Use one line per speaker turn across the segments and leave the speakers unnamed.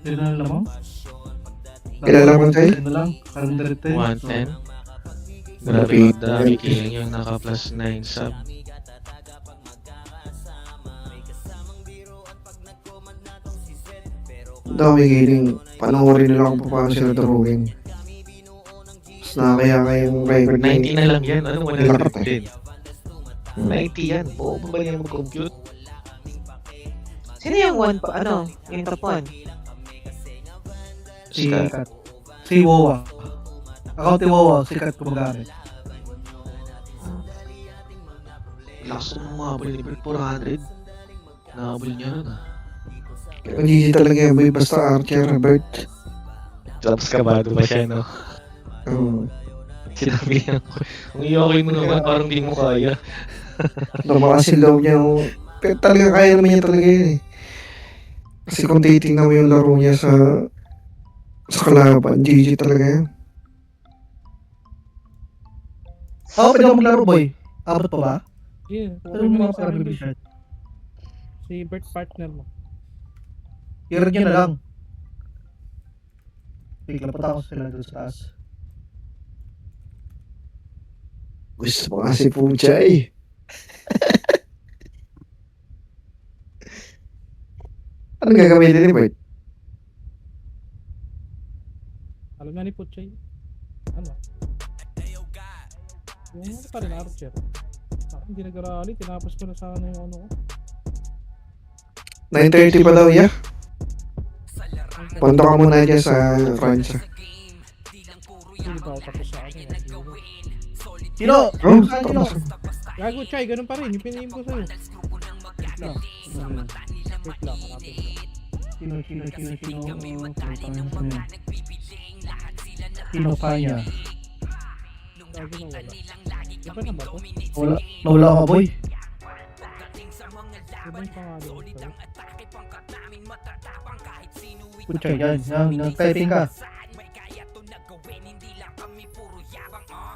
Yun na lamang.
Kilala mo tayo?
Yun na lang. Kalendar ito.
110. Grabe madami killing yung naka plus 9 sub.
Dami giling. Panoorin nila kung paano sila darugin. Mas nakakaya yung record
90 na lang yan. Ano
Lakat
100 din? 90 yan. Oo ba yan mag-compute?
Sino yung yung top 1?
Sikat. Si Wawa. Account ni Wawa, sikat gumagamit.
Lakas ng mga abol ni Bert. 400. Nakabol niya nun ah.
Ang GG talaga yan, boy. Basta Archer, Bert.
Tapos kabado pa siya, no? Sinabi niya, kung i-okay mo naman, parang di mo kaya.
Lumakasin daw niya yung... Pero talaga kaya naman niya talaga yun eh. Kasi kung titignan mo yung laro niya sa kalaban, GG talaga yan.
Oo, pwede ako maglaro, boy. Abot pa ba?
Yeah,
Pero yung mga parang
si Bert partner mo.
i-read nyo na lang. Bigla pa ako sila doon sa taas.
Gusto mo kasi Puchay. Anong gagamitin ni Bert?
Alam na ni Puchay. Ano? Yung ano pa rin, Archer. Hindi nag-rally, tinapos ko na sana yung ano ko.
9:30 pa daw, yeah? Punta ka muna dyan sa Francia.
Hindi pa ako tapos sa ano.
Sino?
Oh,
Saan sino?
tapos.
Gago, Chay, ganun pa rin. Yung pinaim ko sa'yo. Wait lang. Wait lang, hanapin ko.
Sino pa niya?
Gago na wala. Di ba na ba to?
Nawala ka, boy.
Iba yung pangalan ko sa'yo.
Pucha, yan. Nag-typing ka.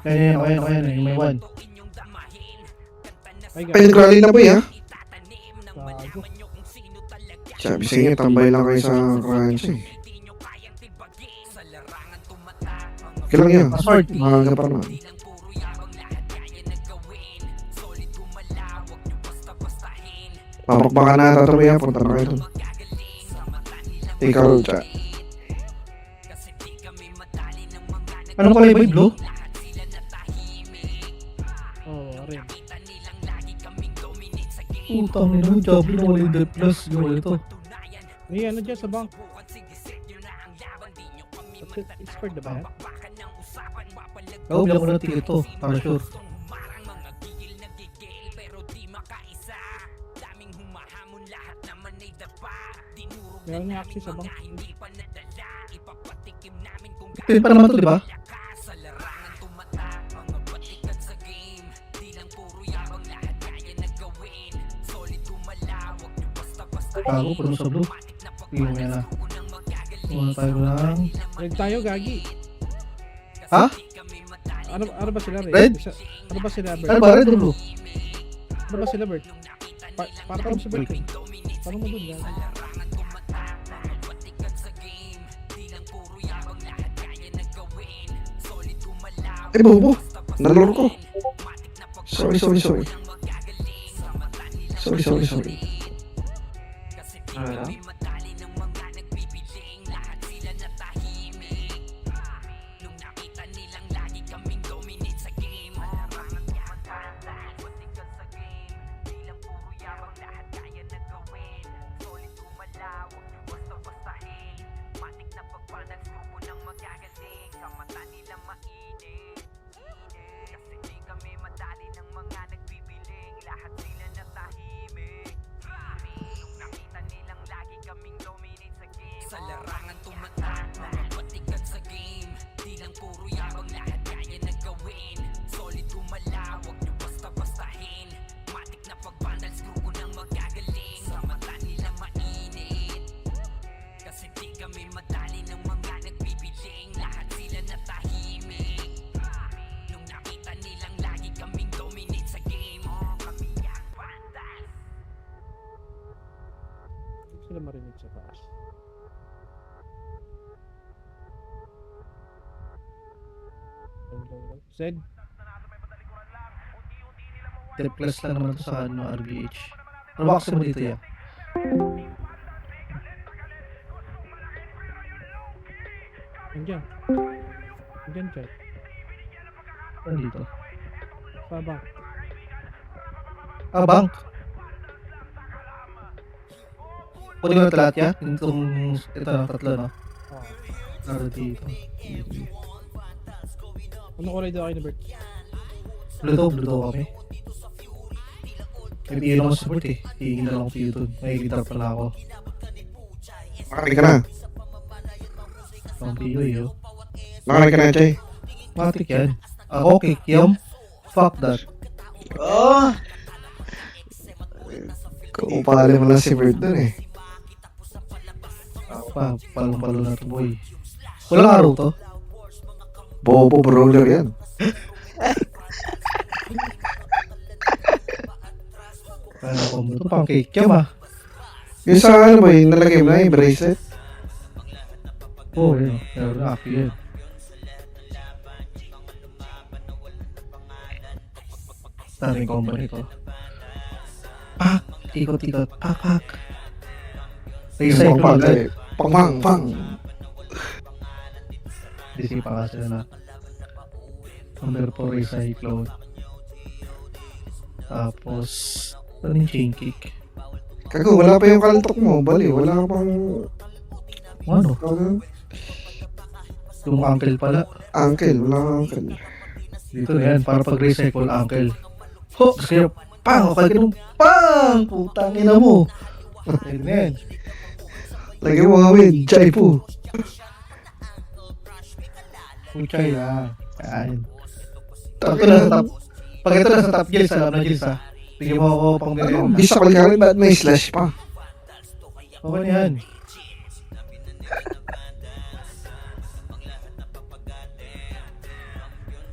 Ayan. May one.
Ay,
Ay, nag-rally na po, yeah?
gago.
Sabi sa inyo, tambay lang kayo sa Francia eh. Kailang yan.
Password.
Mahanga pa naman. Papakbaka na ata ito, yeah? Punta na kayo doon. Ikaw, Cha.
Anong kulay, boy? Blue?
Oo, rin.
Utang nila. Diablo na wala yung Death Plus. Yung ito.
May ano dyan sa bank. Expert na ba yan?
Ako, bilang ko ng ticket to. Para sure.
Meron niya access sa bank.
Pin pa naman to, di ba? Ako, puno sa blue. Tingnan mo yan na. Muna tayo lang.
Red tayo, gagi.
Ha?
Ano ba sila, Red?
Red?
Ano ba sila, Bert?
Ano ba? Red or blue?
Ano ba sila, Bert? Para kami sa Bert. Parang mo dun, gagi.
Eh, bobo. Nalaro ko. Sorry. Sorry.
Ano lang?
Sa larangan tumatak, mga patikat sa game. Di lang puro yabang, lahat kaya na gawin. Solid gumala, wag nyo basta-bastahin. Matik na pag-vandals, grupo ng magagaling. Sa mata nila mainit, kasi di kami madali ng mga nagbibiling. Lahat sila natahimik nung nakita nilang lagi kaming dominate sa game. Kami ang vandals.
Hindi sila marinig sa taas. Zed.
Trip class lang naman to sa ano, RBH. Ano ba kasi mo dito yan?
Nandiyan. Nandiyan, chat.
Ano dito?
Sa bank.
Ah, bank! Kunin ko na ito lahat yan? Ito na, tatlo na.
Oh.
Naro dito.
Ano kulay daw kayo ni Bert?
Blue kami. May PO lang ako sa support eh. Hihingin na lang ako PO dun. May guitar pala ako.
Nakari ka na.
Ang PO eh, oh.
Nakari ka na, Chay.
Matik yan. Ako, kikiam. Fuck that.
Oh!
Kupali mo lang si Bird dun eh.
Ako pa, palong-palo na to boy. Walang araw to.
Bobo brawler yan.
Kaya ako mo ito, pang kikiam ah.
Yung sa ano ba yung nalagay mo na yung bracelet?
Oo, yun. Meron na aki yun. Daming combo nito. Pak! Ikot-ikot. Pak, pak. Recycle
Pang
agad.
pang.
Disipa ka sila na. Number 4 recycle. Tapos, ano yung chain kick?
Kago, wala pa yung kaltok mo. Bali, wala ka pang...
Ano? Yung ankle pala.
Uncle, wala kang uncle.
Dito na yan, para pag recycle ankle. Ho! Kasi pang! Kapag ganun, pang! Putang ina mo! Ayun na yan.
Lagyan mo kami, Chay po.
Puchay lang. Kain. Ito na sa top. Pag ito na sa top gills, alam na gills ha. Bigyan mo ako pang
Ano,
ganyan.
bisa ka rin ba't may slash pa?
Okay na yan.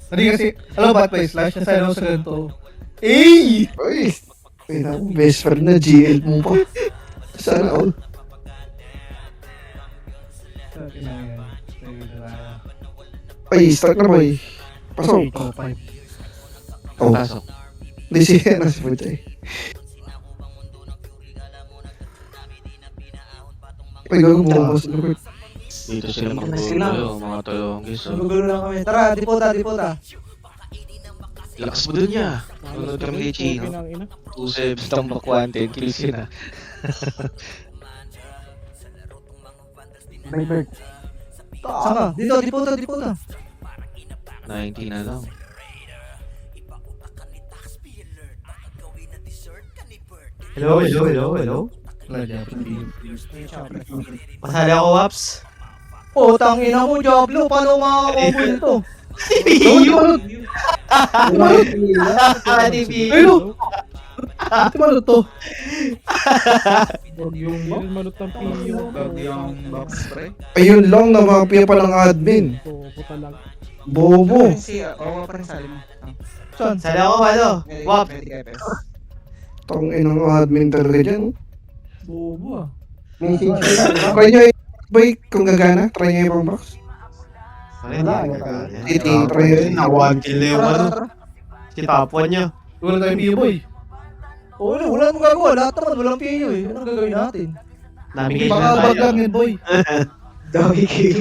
Hindi kasi, alam ba ba't may slash? Nasayang ako sa ganito. Eh!
Uy! Ay, naku, best friend na GL mo pa. Sana all.
Sabi na yan. Sabi na yan.
Ay, start na boy. Pasok.
Ito, 5.
Oh,
Pasok.
di siya na si Puchay. Ay, gago mo boss.
Dito sila
Dito na sila.
magbubulo, mga talonggis. Oh.
Magulo lang kami. Tara, dipota.
Lakas mo dun niya. Nanonood kami kay Chino.
Pinang ina.
2-7 tambak 1, 10 kills yun ah.
Bert. Saka, dito, dipota.
90 na lang.
Hello.
Wala dyan.
Masali ako, Waps.
Putang ina mo, Diablo. Paano makakombo nito?
Ayun! Ito ba ito?
Huwag yung manot ng piyo.
Yung box spray.
Ayun lang, namapia pa ng admin.
Oo, puta lang.
Bobo.
Oo, parang sali mo.
Saan?
Sali ako, Waps.
Tong inang admin talaga dyan.
Bobo ah.
Try nyo boy, kung gagana. Try nyo yung pang box. Try nyo yun.
Na 1 kill na yung ano. Si top 1 niya.
Wala tayong PO boy.
Oo, wala nang gagawa. Lahat naman, walang PU eh. Anong gagawin natin?
Namigay
Baka
na
bag lang
tayo.
yun boy.
Dami kill.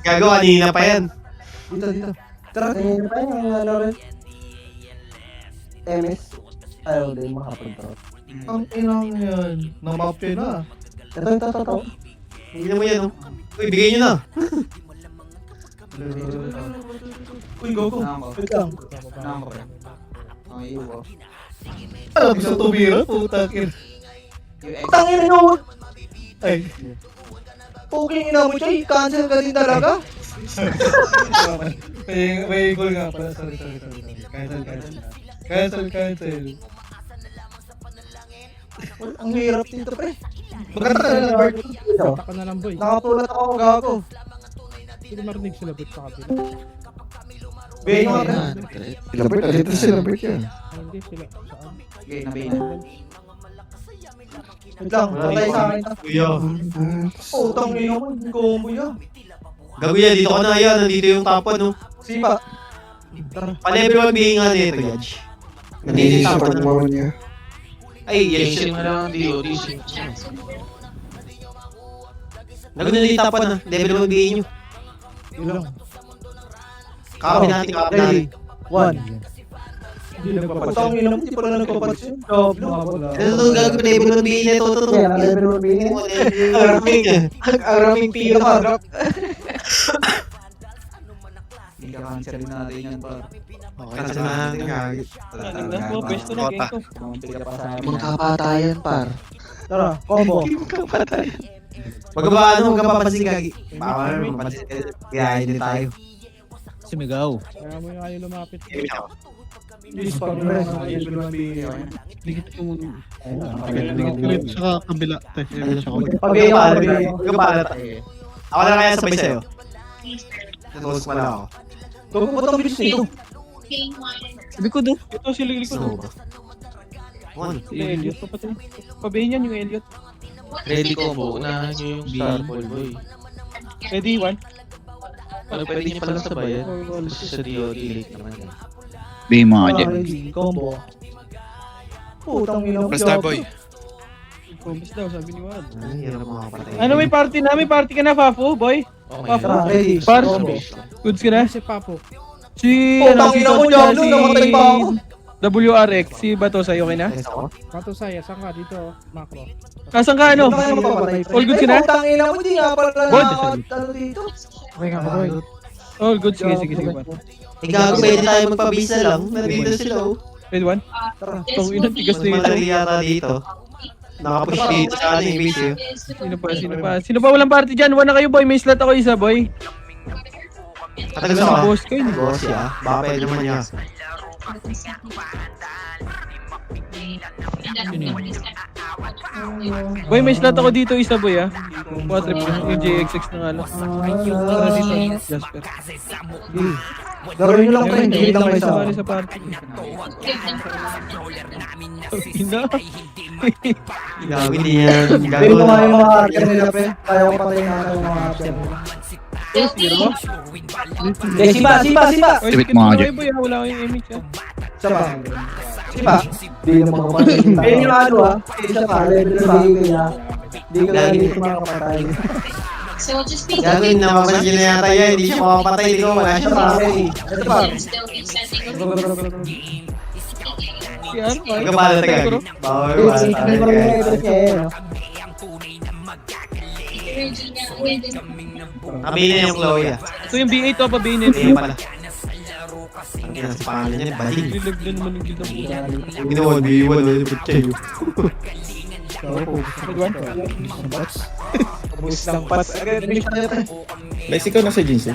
Gago, kanina pa yan.
Dito. Tara.
Tingin pa yung ano rin. MS. Ayaw din makapag-drop.
Ang inang yan. Namapya na.
Ito.
Hindi na mo yan, oh. Uy, bigay nyo na.
Uy, go. Wait lang.
Alam ko sa tumira. Puta kin.
Putang ina nyo.
Ay.
Puking ina mo, Chay. Cancel ka din talaga.
May goal nga pala. Sorry. Cancel.
Ang hirap dito, pre.
Magkata ka na lang, Bart.
Kata ka na lang boy.
Nakapulat ako, gago.
Hindi marinig sila Bert sa kapila.
Bigay nyo nga, pre.
Yan, correct.
Sila Bert, alito sila Bert yan.
Hindi sila. Saan?
Wait lang, patay sa akin.
Kuya.
Putang ina mo, combo yan.
Gago yan, dito ka na yan. Nandito yung top 1, oh.
Sipa.
Pa-level 1 bigay nga nito, Yaj.
Hindi sa
Natitapon na.
pagmamahal niya.
Ay, yes.
Gising na lang ang DOD.
Nagulitapon na. Level 1 bigay nyo.
Yun lang.
Kakabi natin, kakabi natin.
Ready? One.
Hindi nagpapansin.
Putang ina mo, hindi pala nagpapansin. Job, no?
Ito, gagawin level 1 bigay na ito.
Kaya na level 1 bilhin.
Ang raming pila pa.
Ika-cancelin natin yan, par.
Okay, kasi na natin kagawin.
Pwesto na, geng ko.
Magkapatayan, par.
Tara, combo.
Magkaba, ano, magkapapansin kagi. Bawal, mapapansin. Kaya hindi tayo.
Kaya mo yung ayaw lumapit.
Please, pag-press.
Level 1 BA.
Dikit ko muna.
Dikit
ko rin sa kabila.
Magkaba tayo. Ako na kaya sabay sa'yo. Natulog pala ako.
Kung butang bilis nito.
Likod oh. Ito sila likod
Sino
oh.
ba? Ano?
Si Elliot pa pati. Pabayin yan yung Elliot.
Ready combo. Unahan nyo yung Starfall, boy.
Ready, one.
Ano, pwede nyo palang sabayan. Kasi sa DOD late naman.
Ready, combo. Putang ina mo.
Starboy.
Promise daw, sabi ni Juan.
Ay, hirap mga kapatay.
Ano, may party na? May party ka na, Fafo, boy?
Oh,
Tara, ready.
Par.
Combo.
Goods ka na?
Si Papo.
Si,
Putang ina mo, Diablo. Namatay pa ako.
WRX, si Bato sa'yo okay na?
Ayos ako?
Matusaya, saan ka dito? Macro.
Nasaan ka ano?
Putang ina mo, papatay.
All good ka na?
Putang ina mo, hindi nga pala
Good.
ano dito.
Okay nga, boy.
All good, sige, sige, sige. Par.
Ikaw, pwede tayo magpabisa lang. Nandito sila, oh.
Wait, one? Tong ina, tigas
Mas
na ito.
malaki yata dito. Nakapush dito sa ano yung base, eh.
Sino pa, sino pa? Sino pa walang party dyan? One na kayo, boy. May slot ako isa, boy.
Katagal
Ano
sa
si boss ko yun?
Boss, ya. Baka pwede naman niya.
Boy, may slot ako dito isa, boy, ah. Quadrip yung JXX na ano. Tara dito, Jasper.
Laro nyo lang, friend. Hindi lang kayo sa
Sumali sa party. Hindi.
Gago, hindi yan.
Pero kung ayaw mga archer nila, pre. Kaya ko patayin natin yung mga archer nila.
Zero mo?
Sipa!
Oy, skip mo kayo, boy, ah. Wala kayong image, ah.
Sipa! Sipa! Hindi na makapatay. Ayun yung ano, ah. Isa pa, level na bagay kaya. Hindi ka lang dito makapatay.
Gago, napapansin na yata yan. Hindi siya makapatay. Hindi ko wala siya makapatay.
Ito pa.
Si ano, boy?
Magkapala tayo. Bawal,
Hindi
bawal.
mo rin yung level niya, eh.
Kabili na yung Chloe, ah.
Ito yung B8 to, pabayin
Hindi
nito.
pala. Ang ina sa pangalan niya, Bading.
Lilag na naman yung gilda mo.
Ginawa, B1, wala pa siya yun.
Wait, one?
Bus ng pats. Agad, finish na natin.
Guys, ikaw nasa Jinsen.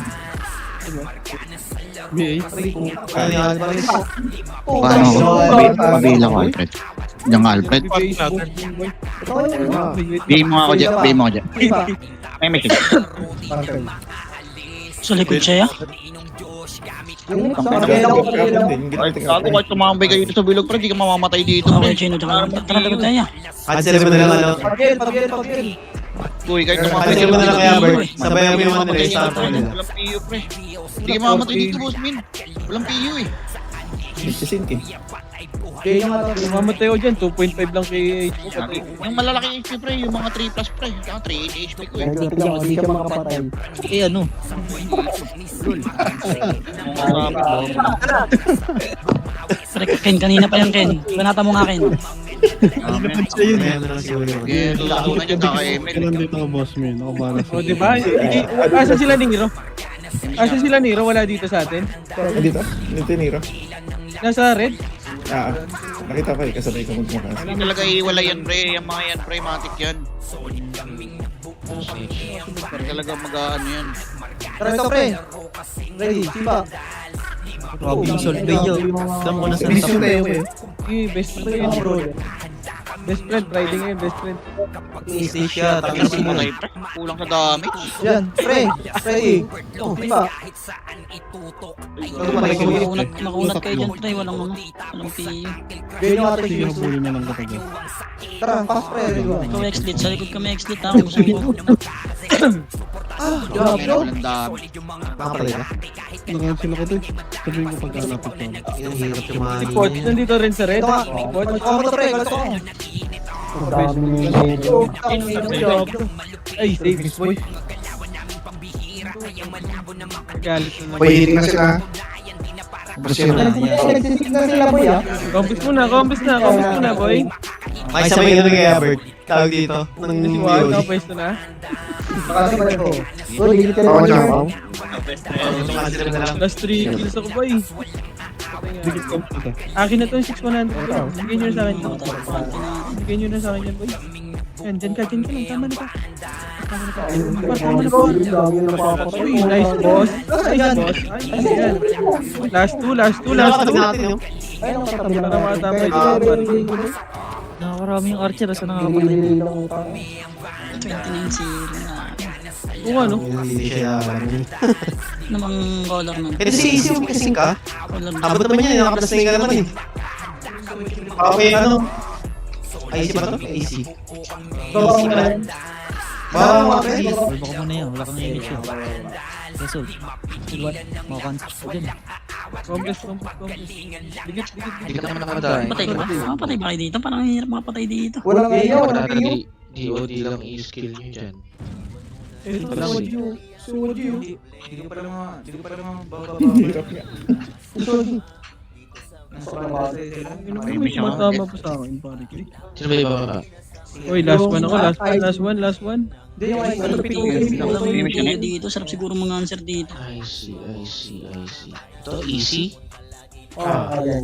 B8?
Ano yung Alvarez?
Pabila ko, Alfred. Diyan ka, Alfred. Bigay mo ako dyan. Bigay mo ako dyan. May message.
Sa likod siya,
Bago kahit tumambay kayo dito sa bilog, pre, di ka mamamatay dito.
Cancel mo na lang, ano?
Pag-in.
Uy, kahit tumambay
Cancel
kayo
mo na lang kaya, Bert.
Walang
Sabayan mo yung ano nila, start mo nila.
PU, pre. Di ka mamamatay dito, boss, min. Walang PU, eh.
Jinsen.
Mamatay ko dyan, 2.5 lang kay HP. Patay.
Yung malalaki HP, pre, yung mga 3+, pre. Saka 3 HP ko, eh.
Hindi ka makapatay.
Eh ano?
Ken, kanina pa yung Ken. Banata mo nga Ken.
Sabayan mo na lang siguro yun.
Eh, lalo na dyan, kaka-ML.
O, diba? Asa sila Niro? Asa sila Niro? Wala dito sa atin?
Dito? Dito Niro?
Nasa red?
Nakita ko eh, kasabay ko magmakakas.
Hindi talaga iwala yan, pre. Yung mga yan, pre, matik yan. Hindi talaga mag-ano yan.
Tara ito, pre. Ready, Sipa.
Robinson Bello.
Saan ko na
Bilis yung tayo ko eh.
Best friend yun, bro. Best friend, riding ngayon, best friend.
Easy siya,
Tapos
tapos mo.
patay, pre. Kulang sa damage.
Yan, pre. Ready. Sipa.
Makunat kayo dyan, pre. Walang ano. Walang PU.
Ganyan yung ating use. Tara, pass, pre. Ready,
Ikaw X-Lit. Sa likod kami X-Lit ha. Kung saan ko.
Job, walang dami.
Makapalay ka?
Nakancel ako to. Sabihin ko pagkalapit ko.
Ang hirap yung mga
Si Poch, nandito rin sa red.
Ito nga.
Poch.
Ako to pre, gusto ko.
Ang dami nyo
Job. Ay, save this boy. Galit na
May hiting na sila. Basta yun.
Nagsisig na sila boy ah.
Compis muna, boy.
May sabay ka na kay Albert. Tawag dito. Nang
Si Juan, nakapwesto na.
Kasi pala ko. Bro, digit ka
Ako
rin.
dyan, ako.
Last 3 kills ako, boy. Akin na to yung 6-100 ko. Bigyan nyo na sa akin yan. Bigyan nyo na sa akin yan, boy. Yan, dyan ka lang. Tama na ka. Tama na ka. Uy, nice boss. Nice boss. Ay, yan. Last 2.
natin, no?
Ayun, ang katabi
Para
lang.
makatapay dito.
Nakakarami yung archer sa nakakapatay.
Nililili lang utang.
29-0 na.
Oo, ano?
Hindi siya
Namang color nun.
Kasi si Easy yung kasing ka.
Color nun.
Abot naman yan, nakaplasing ka naman eh. Okay, ano? IC ba to? IC.
So,
IC ka na. Wow, okay.
Wala ko muna yan. Wala kang image yun. Result. Makakansa ko dyan.
Complex. Dikit.
Hindi ka naman nakamatay.
Patay ka ba? Makapatay ba kayo dito? Parang hirap makapatay dito.
walang iyo,
Wala
walang
talaga
iyo.
DOD lang i-skill nyo dyan.
Suji.
Hindi ko pala mga
Hirap nga.
Suji. Nasa base sila.
May tumatama pa sa akin, pare.
Sino ba yung bababa?
Uy, last one ako. Last one.
Hindi yung ay
Wala
ano
kang image na dito. Sarap siguro mga answer dito.
I see. Ito, easy?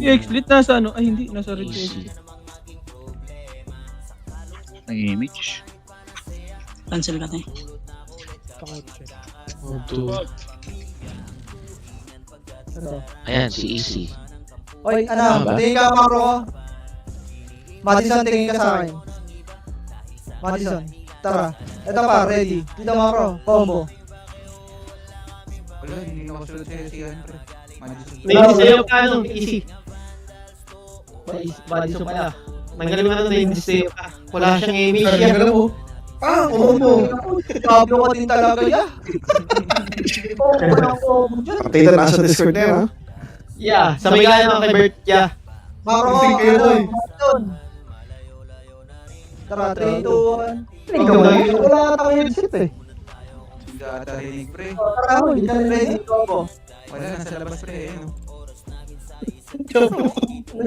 Yung X-Lit nasa ano? Ay, hindi. Nasa red yung
Easy.
X-Lit.
Image. Cancel ka tayo.
Ayan, si Easy.
Oy,
Tama ba?
tingin ka makro ko. Madison, tingin ka sa akin. Madison, tara. Ito pa, ready. Dito makro, combo.
Wala, hindi na ako sunod sa'yo si Andre.
Hindi sa'yo ka, ano? Easy. Madison pala. Magaling mo na hindi sa'yo ka. Wala siyang image
Kaya
yan.
ka lang mo. Combo.
Pablo ka din talaga ya. Combo lang combo dyan.
Partida nasa Discord na yun, ha?
Yeah, sabay ka na kay Bert. Yeah.
Makro,
Tingin kayo, boy.
Madison. Tara, 3, 2, 1.
Ikaw na yun.
Wala ka tayo headset eh.
Hindi ka ata rinig, pre.
Tara, boy, dyan ready, combo.
Wala, nasa labas, pre. Ano?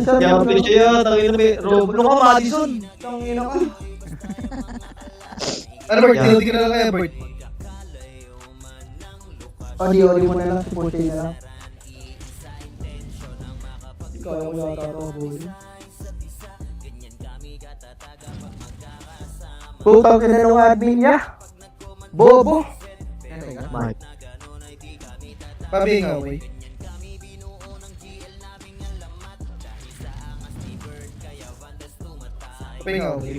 Kaya mo siya, tangin na may
Roblo
Roblo.
ka, Madison. Tangina ka.
Ano, Bert? Hindi ka na lang kaya, Bert.
Pag-iori mo na lang, si Puchay na lang. Ikaw yung yata ito, boy. Putang ka na nung admin niya. Bobo.
Pabingaw, boy. Pabingaw, boy.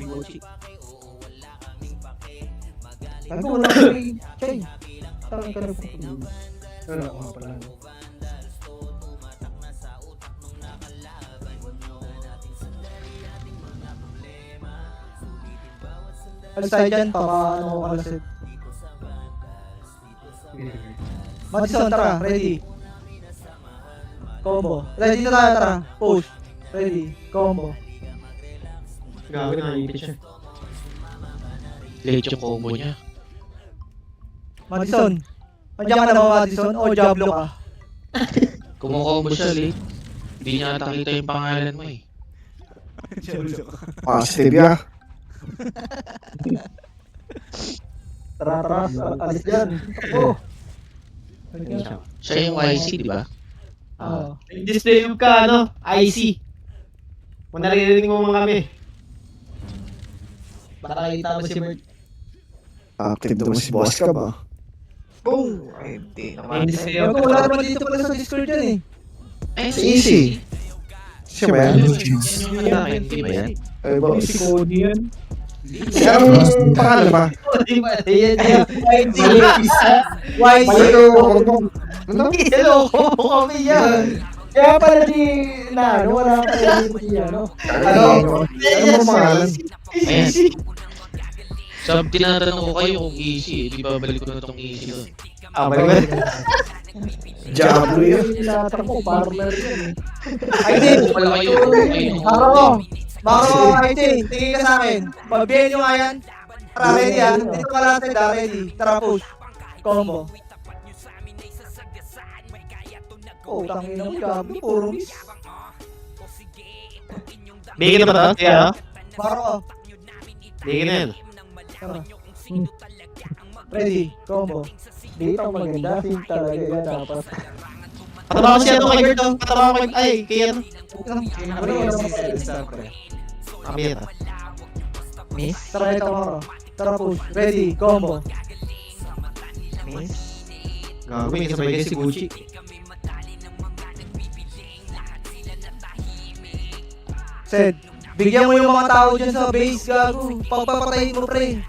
Ako wala ko rin. Chay. Tangin ka na po.
Wala ko nga pala.
Alis tayo dyan, ano ko kalasit. Madison, tara, ready. Combo. Ready na tayo, tara. Push. Ready. Combo.
Gagawin na ipit siya.
Late yung combo niya.
Madison. Andiyan ka na ba, Madison? O Diablo ka?
Kumukombo siya late. Hindi niya nakita yung pangalan mo eh.
Positive, ya.
Tara, tara. Alis dyan. Oh.
Siya yung YC, di ba?
Disturb ka, ano? IC. Kung naririnig mo mga kami. Baka nakita mo si Bert.
Active naman si boss ka ba?
Boom! Ay, hindi naman.
Ako, wala naman dito pala sa Discord yan eh.
Eh,
Si Easy. Siya ba yan?
yung malaki, hindi ba yan?
Ay, ba?
Si Cody yan.
Anong pangalan ba?
Di ba? Ayan,
YG.
Ano?
hello, kami yan.
Kaya pala ano, wala ka pala dito si ano.
Ano? Ano mo pangalan?
Ayan. Sab, tinatanong ko kayo kung easy eh. Di ba balik ko na tong easy ko.
Balik.
Diablo yun.
Ay, din.
Wala kayo.
Maro, ay, din. Tingin ka sa akin. Pagbihin nyo nga yan. Tara, ready ah. Dito ka lang tayo, ready. Tara, push. Combo. Oh, tangin mo, gabi. Puro miss.
Bigyan na ba ito? Kaya?
Maro,
Bigyan na yan.
tara. Ready, combo. Dito maganda, sim talaga yan dapat.
Pataba ko siya ito kay Gert. Pataba ko kay... Ay, kaya ano? Kami yan.
Miss? Tara, ito Maro. Tara, push. Ready, combo.
Miss? Gago, may kasabay kayo si Gucci.
Sed, bigyan mo yung mga tao dyan sa base, gago. Pagpapatayin mo, pre.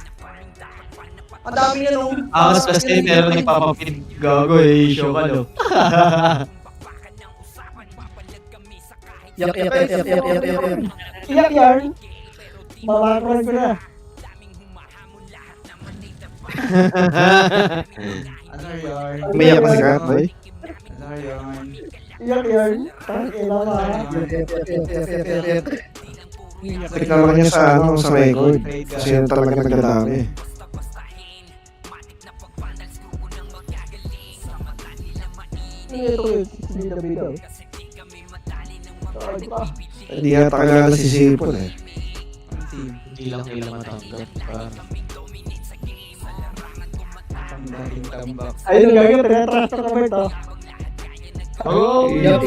Ang dami yan, oh.
Angas kasi pero nagpapapid. Gago eh, show ka no.
Yak.
Iyak yarn. Mamakuran ko na.
Umiyak ka si Kat, boy.
Iyak yarn. Tangina ka.
Tignan lang niya sa record. Kasi yun talaga nagdadami. Hindi yata kilala si Sipon eh.
Hindi lang nila matanggap.
Ayun, gagawin. Retras ka ba ito?
Oh!
Yak.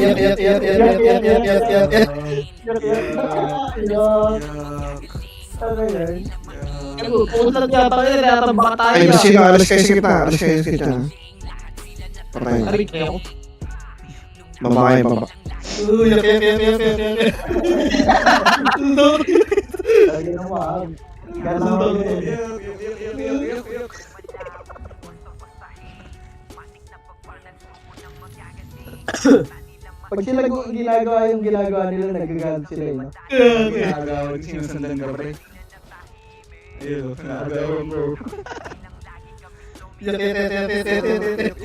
Pumunta yata kayo, natambak tayo.
Ay, sino? Alas kayo sa gitna. Patayin.
Arik na ako.
Baba kayo, baba.
Yak.
Pag sila ginagawa yung ginagawa nila, nagagalit sila eh, no? Ginagawa, sinusundan ka pre. Ayun, nagagawa bro.
Yak.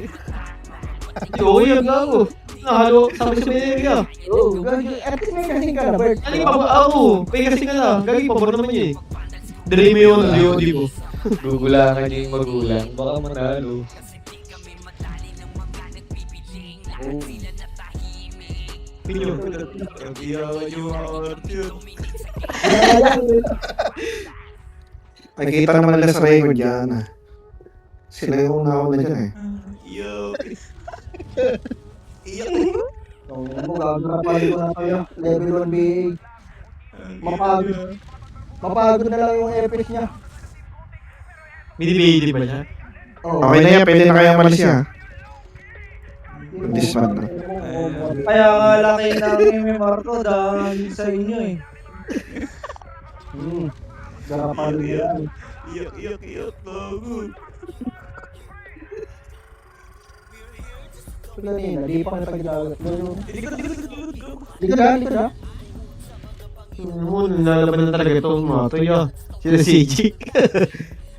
Oo, yun gago. Nahalo, sabi sa Benega.
Oo, at least may kasing ka na, Bert.
Ano yung pabor? Oo, may kasi ka na. Gagi, pabor naman yun eh. Dali mo yung di mo.
Gugulangan niyo yung magulang. Baka manalo.
Pinyo.
Nakikita naman nila sa record yan ah. Sila yung una-una dyan eh.
Oo, gagawin ko na kayo. Level 1 BA. Mapagod na lang yung FPS niya.
Midi ba siya?
Oo.
Okay na yan, pwede na kayang malis yan. Disband na.
Kaya nga laki ng MMR ko dahil sa inyo eh. Garapalo yan.
Iyak, bago.
Kanina, di pa kita gilagat. Likod ha?
Nalaban na talaga itong mga to yun. Sila CG.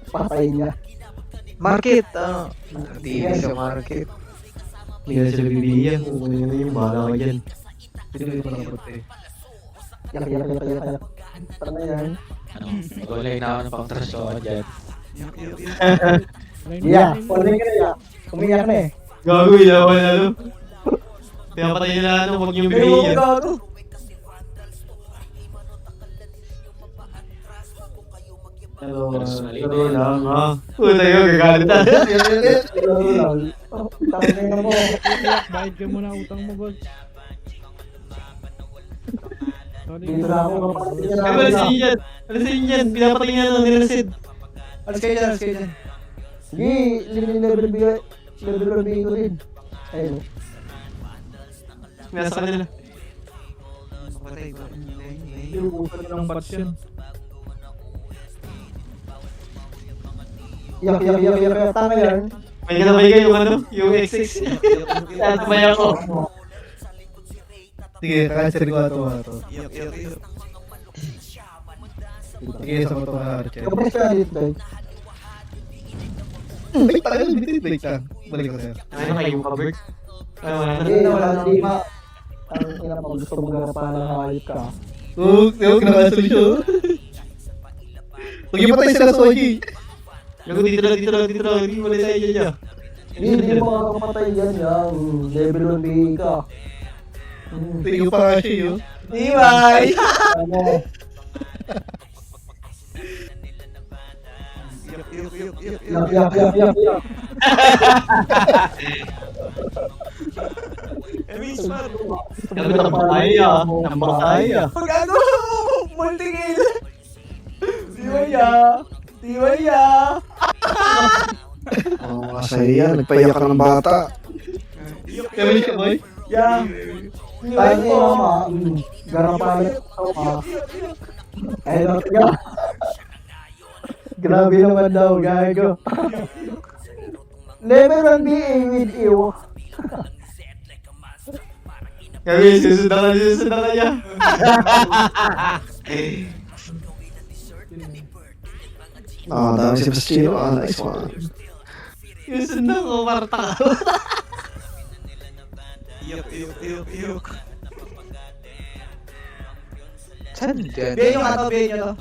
Patay niya. Market, Hindi sa market.
Hindi na sila bibigyan. Kung ano na yung bahala ka dyan.
Yak. Tara na yan.
Ano? Mag-online na ako ng pang-trash ko dyan.
Yeah, pwede ka na ya. Umiyak na eh.
Gago, ilawan na ano. Kaya patayin na ano, huwag niyong bibigyan.
Gago.
Pero lang ha. Puta yun, gagalit na.
Tangin na mo.
Bayad ka muna utang mo, boss.
Dito na ako.
Ay, alisin niyo dyan. Alisin niyo dyan. Pinapatay niya ng nilasid.
Alis kayo dyan. Sige, level B ko rin. Ayun.
Nasa kanila.
Iuusan ng bats yan.
Yak. Tama yan.
May ganabay kayo yung ano, yung X6. Tatabay ako.
Sige, cancel ko ito. Sige, sa motor na Archer.
Kapres ka dito, guys.
Wait, tayo lang, wait lang. Balik ko sa'yo.
Ano kayo ka, Bert?
Hindi na wala na lima. Ang ina pag gusto mong garapan ng hayop ka.
Huwag kinakansel siya. Huwag yung patay sila Soji.
Lago dito lang. Hindi mo na tayo dyan.
Hindi mo makakapatay yan yan. Level 1 BA ka.
Tingin pa nga siya yun.
Iway! Ano? Yak.
Nambak tayo.
Pag ano? Multi-kill! Tiwaya!
Masaya, nagpaiyak ka ng bata.
Kaya siya, boy.
Yang! Tayo ni mama. Garapan ma. Ay, natin ka. Grabe naman daw, gago. Level 1 BA with you.
Kami, susundan ka niya.
Dami si Pastino. Nice one.
Susundan ko, marta ka.
Iyok.
Saan dyan? Biya yung ato, biya nyo to.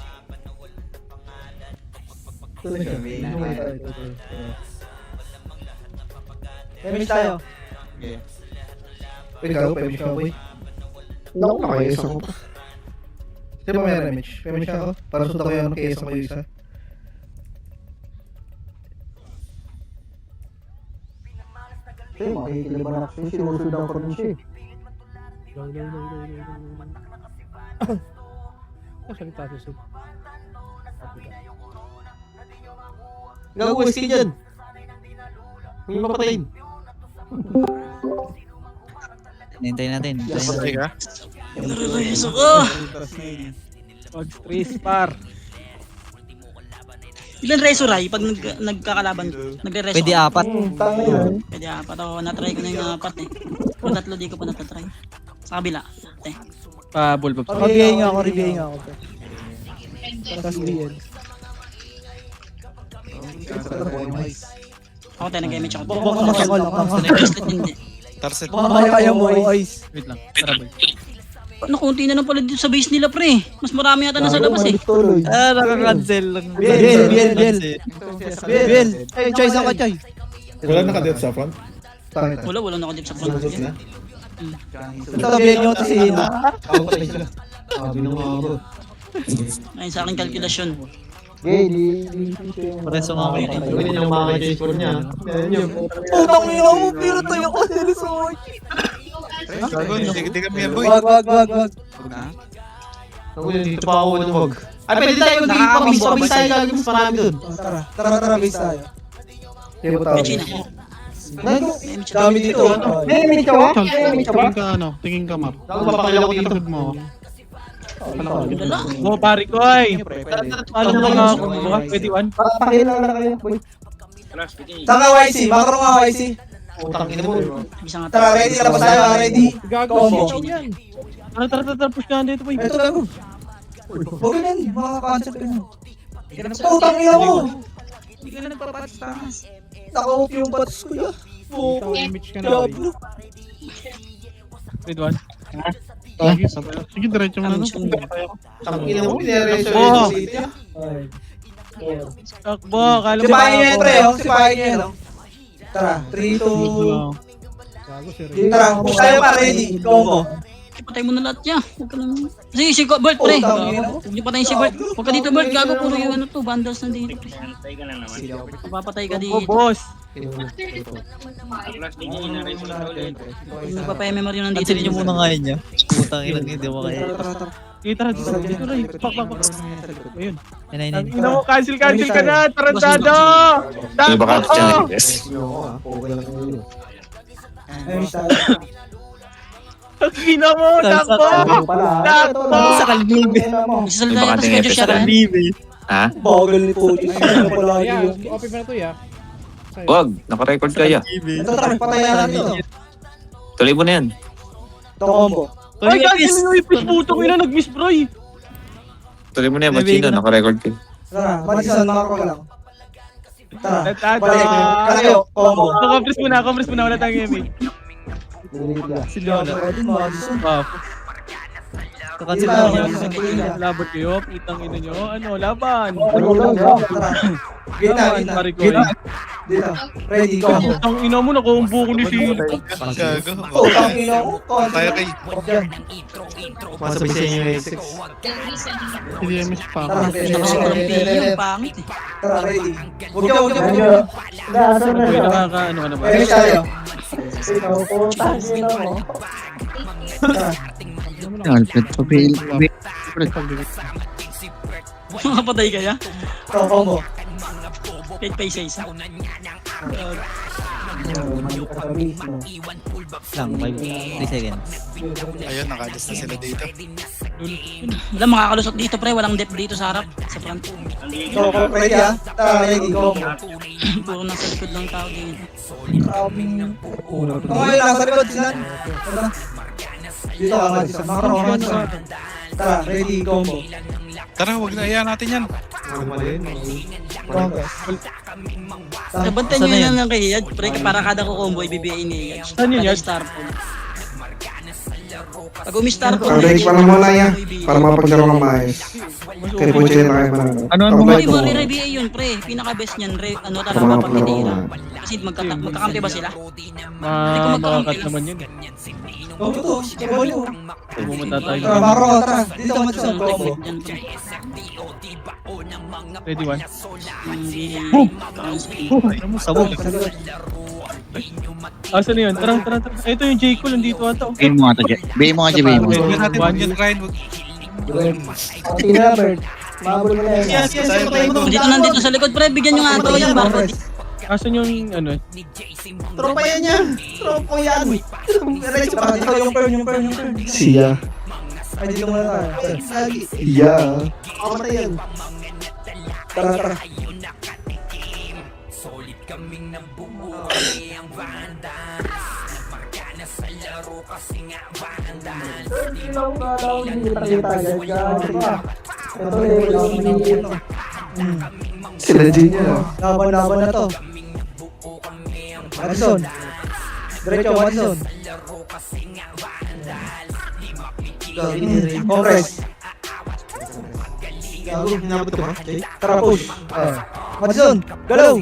Finish tayo.
Pwede ka, pwede siya, boy.
Naku, nakaisa ko pa.
Di ba may damage? Pwede siya ako. Para sundan ko yung kesa ko yung isa.
Kasi makikiliban ako siya, sinusundan ko rin siya.
Gago, SK dyan. Hindi mapatayin.
Hintayin natin.
Reso ko!
Odds 3 par.
Ilan reso, Ray? Pag nagkakalaban, nagre-reso
Pwede
ka?
4.
Tanga yun.
Pwede 4. Ako, natry ko na yung 4 eh. Kung 3 di ko pa natatry. Sa kabila. Ate.
Bulbab. Review nga ako. Tapos BN.
Ako tayo nag-image ako.
Baka masakol ako.
Bracelet hindi.
Baka kaya mo, Ois. Wait lang. Tara, boy.
Ano, konti na lang pala dito sa base nila, pre. Mas marami yata nasa labas eh.
Nakaka-cancel lang.
Biel. Hey, Choy, saan ka, Choy?
Wala naka-death sa front?
Wala nakadip sa front.
Ito, Biel nyo, tapos si Ina.
Ayun sa aking kalkulasyon.
Pareso nga kayo.
Gawin niya yung mga score niya.
Putang ina mo, pero tayo ko sa Soy.
Hindi kami yan, boy.
Wag.
Dito pa ako ng wag. Ay, pwede tayo mag-i-pabis tayo gagawin mas marami dun.
Tara, base tayo.
Kaya ba tao?
Medyo na.
Dami dito. May
Tingin ka, map.
Papakila ko dito.
Dala.
Mo, pare ko, ay. Ano mo nga ako? Pwede 1?
Pakilala na kayo, boy. Saan ka, YC? Macro nga, YC.
Utang ina mo.
Bisa nga
Tara, ready na ba tayo? Ready? Combo.
Tara, push ka dito, boy.
Ito, gago. Huwag ka yan, makaka-cancel ka na. Putang ina mo!
Hindi ka na nagpapats taas.
Naka-off yung bats ko yan.
Image ka na, boy. Wait, 1?
Sige, diretso mo na.
Tang ina mo, pinareso yung city.
Takbo, kala mo.
Sipahin nyo yan, pre. Sipahin nyo yan. Tara, 3, 2... Tara, push tayo pa, ready. Combo.
Patay mo na lahat niya. Huwag ka lang. Sige, si Bert, pre. Huwag niyo patayin si Bert. Huwag ka dito, Bert. Gago, puro yung ano to. Vandals na dito, pre. Papatay ka dito.
Boss.
Nagpapay-memory yung nandito.
Cancel nyo muna nga yun niya. Putang ilang hindi mo kaya.
Tara, dito, Ray. Pak. Ayun.
Ayun.
Ino mo, cancel ka na. Tarantado!
Ano ba ka dyan?
Ino mo, takbo! Takbo!
Sa kalbibe.
Isasalita yata si Medyo siya rin.
Ha?
Bagal ni Pogi. Ano pala yun?
Open pa na to, ya.
Wag, naka-record kayo.
Ito, tara, patayan natin ito.
Tuloy mo na yan.
Ito, combo.
Ay, cancel mo yung push putong ina, nag-miss, bro.
Tuloy mo na yan, Machino. Naka-record ka.
Tara, Madison, makako lang. Tara,
Tada!
balik. Kalayo, combo.
Compress muna, wala tayong MA. Si Leona.
Madison.
Kakancel
Dito,
lang yan.
Madison.
Laban kayo, putang ina nyo. Ano, laban.
Ano lang, tara. Gita. Dito. Ready, combo.
Putang ina mo, nakumbo ko ni Shino.
Oh, tangina mo.
Kaya kay...
Masabay sa inyo yung 6.
Tara,
Yung pangit eh.
Tara, ready. Huwag niyo.
Uy, nakaka-ano ka na ba?
Finish tayo. Ikaw, putang ina mo. Tara.
Makapatay kaya?
Ikaw, combo.
Kahit pa isa-isa.
Lang, 3 seconds.
Ayun, nakalis na sila dito.
Wala makakalusot dito pre, walang depth dito sa harap. Sa front.
Go, ready ah. Tara, ready, combo.
Puro nasa likod lang tao dito.
Okay lang, sa likod sila. Tara. Dito ka, Madison. Makakaroon ka, Madison. Tara, ready, combo.
Tara, wag na iya natin yan.
Combo.
Nabantan nyo yan lang kay Hiyad. Pre, para kada ko combo, ibibigay ni Hiyad.
Saan yun,
Kada
Hiyad?
star pool. Pag umi-star pool,
Break pa lang muna yan. Para mapaglaro ng maayos. Kaya po siya na kayo manalo.
Ano ang
Hindi
Ito,
mo re-review yun, pre. Pinaka-best niyan, ano
Para
talaga pag
mapaglaro
tinira.
ng
Kasi magkakampi ba sila?
Makakat naman yun.
Oh, ito. Combo nyo.
Pumunta tayo.
Tara, makakaroon ka, tara. Dito ka, Madison. Combo.
Dyan, pre.
Ready, one.
Sabog.
Sa likod.
Asa na yun? Tara. Ito yung J. Cole, nandito ata.
Bayin mo nga ito, Jay. Bayin mo nga, Jay. Bayin mo.
Tina, Bird. Mabul mo na yan.
Nandito sa likod, pre. Bigyan nyo nga ito yung barcode.
Asan yung ano?
Tropa yan. Tropa yan. Diretso pa. Dito yung turn.
Siya.
Ay, dito muna tayo.
Yeah.
Kamatay yan. Tara.
Solid kaming nabuo kami ang banda. Marka na sa laro kasi nga banda.
Sila din yan.
Laban na to. Madison. Diretso, Madison. Congress.
Gago, hinabot ka ba?
Tara, push. Madison, galaw.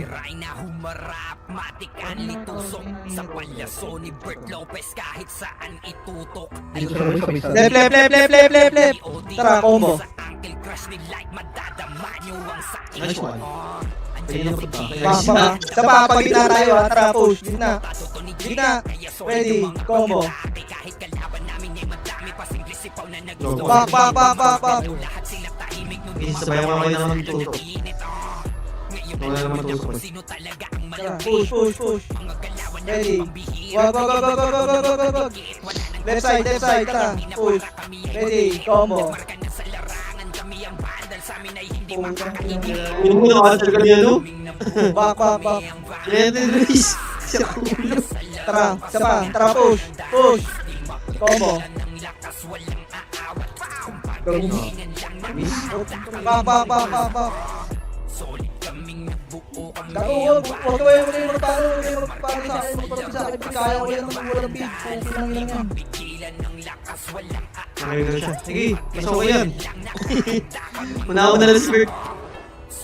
Matikan litusok sa palyaso ni Bert Lopez kahit saan itutok.
Left. Tara, combo.
Uncle Crush ni like madadama nyo ang sakit.
Nice one.
Sa papagitna tayo ha. Tara, push. Gitna. Ready, combo.
Kahit kalaban namin ay madami pa simple sipaw na
Pak.
lahat sila tahimik nung
Sabay mo kayo naman tutok. Wala naman tutok.
sino talaga ang
Tara, push. Ready. Wag. Left side. Tara, push. Ready, combo.
Yung muna ka talaga niya, no?
Pak.
Leonard Reis. Siya kulo.
Tara, isa pa. Tara, push. Combo. Pak. Gago, wag kayo magpano sa akin, sa akin. Kaya ko yan ng walang pig. Lang yan.
Ayun na siya. Sige, pasok ko yan. Una na si Bert.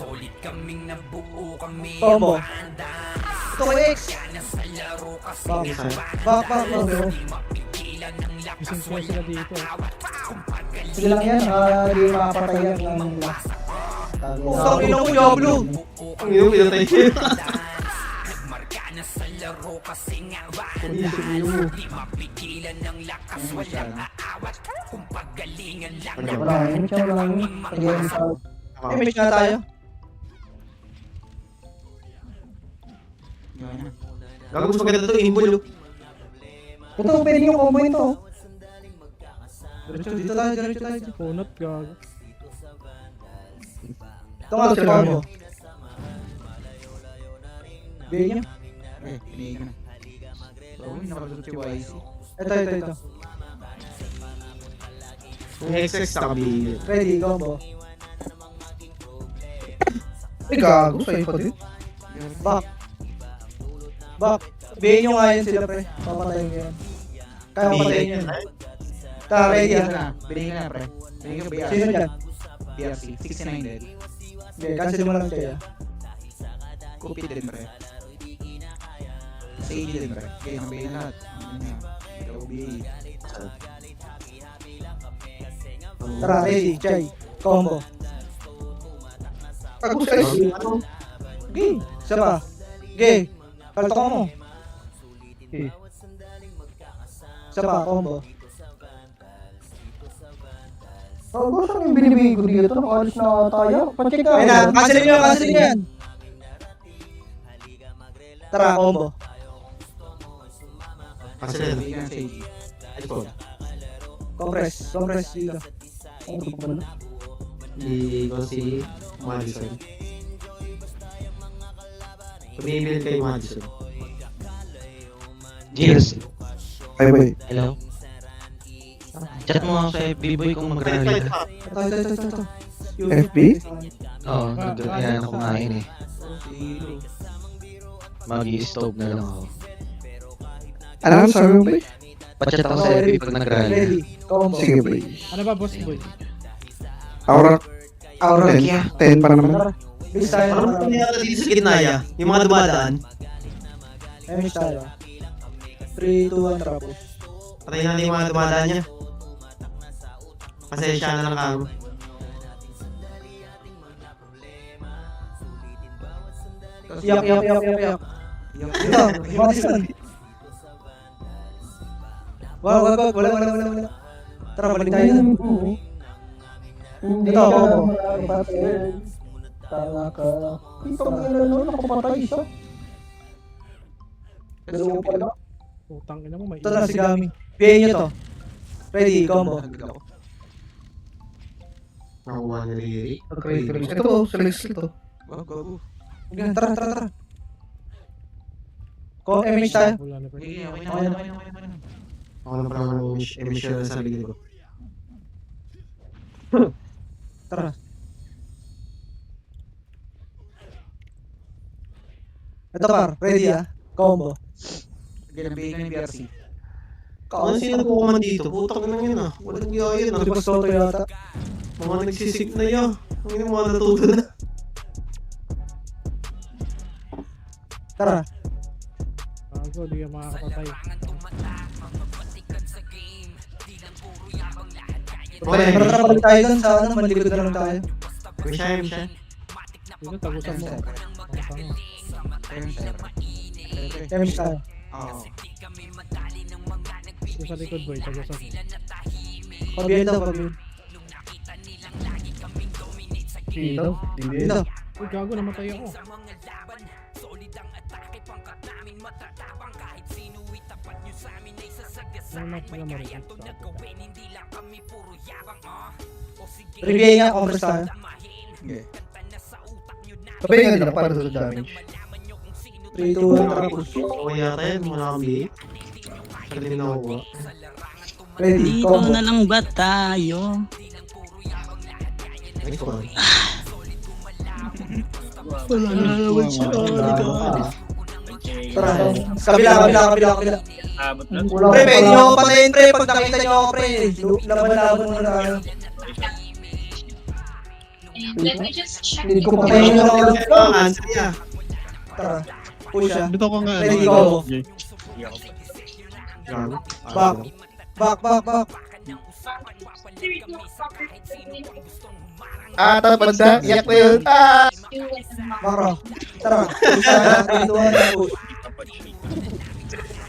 solid kaming nabuo kami
Combo. Ito kay X. Pak. Sige lang yan, di makapatayan ng nila. Putang ina mo, Diablo!
Ang iyong pinatay niya.
Marka na sa laro kasi nga banda. Di mapigilan ng lakas, walang aawat. Kung pagalingan lang
Wala, image na tayo.
Gago, mas maganda ito, ihimbol.
Ito, pwede yung combo ito. Dito tayo.
Punot, gago.
Ito nga si combo. Bigyan niya. Ito.
Yung XX, saka B.
Ready, combo.
gago. Sa'yo pa din.
Bak. Bigyan nyo nga yun sila, pre. Papatayin ko yan. Kaya papatayin yun. Tara, ready ah.
Binigyan ka na, pre. Binigyan ka
Sino dyan?
BRC. 69 dead.
Hindi, cancel mo lang siya.
Kupit din, pre. Sa AD din, pre. Okay, nabigyan lahat. OBA.
Tara, ready, Chay. Combo.
Ako sa'yo.
Okay, isa pa. Okay, kaltok mo. Okay. Isa pa, combo.
Gago, saan yung binibigay ko dito? Nakaalis na tayo. Pacheck ka.
Ayun na, cancelin nyo yan. Tara, combo.
Kasi
Binigyan sa AD.
Compress dito.
hindi ko si Madison. Tumimil kay Madison.
Cheers.
Ay, boy.
Hello? Chat mo ako sa FB boy kung mag-rally ka.
Ito.
FB?
Oo, nag-rally ako kumain eh. Mag-i-stove na lang ako.
Ano sabi mo, boy?
Pachat ako sa FB pag nag-rally.
Ready, combo.
Sige, boy.
Ano ba, boss boy?
Aura 10 pa naman.
Base tayo.
Parang kung yata dito sa gitna ya, yung mga dumadaan,
Base tayo. 3, 2, 1, tapos.
patay na yung mga dumadaan niya. Pasensya na lang ako.
Yak. Ito, Madison. Wag. Wala. Tara, balik tayo na. Ito, combo.
Tanga ka. Ito ang ina nun, nakapatay isa. Dalawa pala.
Utang ina mo, may
Ito na si Gami. PA nyo to. Ready, combo.
Nakuha na Riri.
Ito po, sa list ito.
Go.
Tara. Kung MH tayo.
wala na, pre.
Okay na.
Ako na parang emission sa sarili ko.
Tara. Ito par, ready ah. Combo.
Binigyan ng BRC.
Ano sino po kuman dito? Putang na yun ah. Walang giya yun ah.
Di ba Soto yata?
Mga nagsisik na yan. Ang ina mga natuto na.
Tara.
Bago, di ka makakapatay.
Okay.
Tara, balik tayo dun sa ano, malikod na lang tayo.
Siya.
Sino, tagusan mo.
MH tayo.
Oo.
Sino sa likod, boy, tagusan mo.
Pabiyan daw, pabiyan.
Dito.
Dito.
Uy, gago, namatay ako. Ano na sila marinig sa akin?
Review nga, compress tayo.
Okay.
Sabay nga nila para sa damage.
3, 2, 1, tapos.
Okay yata yan. Wala kang bihi. Saka din nakuha.
Ready,
Dito
combo.
na lang ba tayo?
Nice one.
Wala na naman siya.
Tara, kabila. Pre, pwede nyo ako patayin, pre. Pag nakita nyo ako, pre. Laban muna tayo.
Hindi ko
Patayin nyo ako.
Ang answer niya.
Tara, push siya.
Dito ko nga.
Ready, combo.
Gago.
Back.
tapad na. Iyak na yun.
Macro. Tara, push tayo. 3, 2, 1, tapos.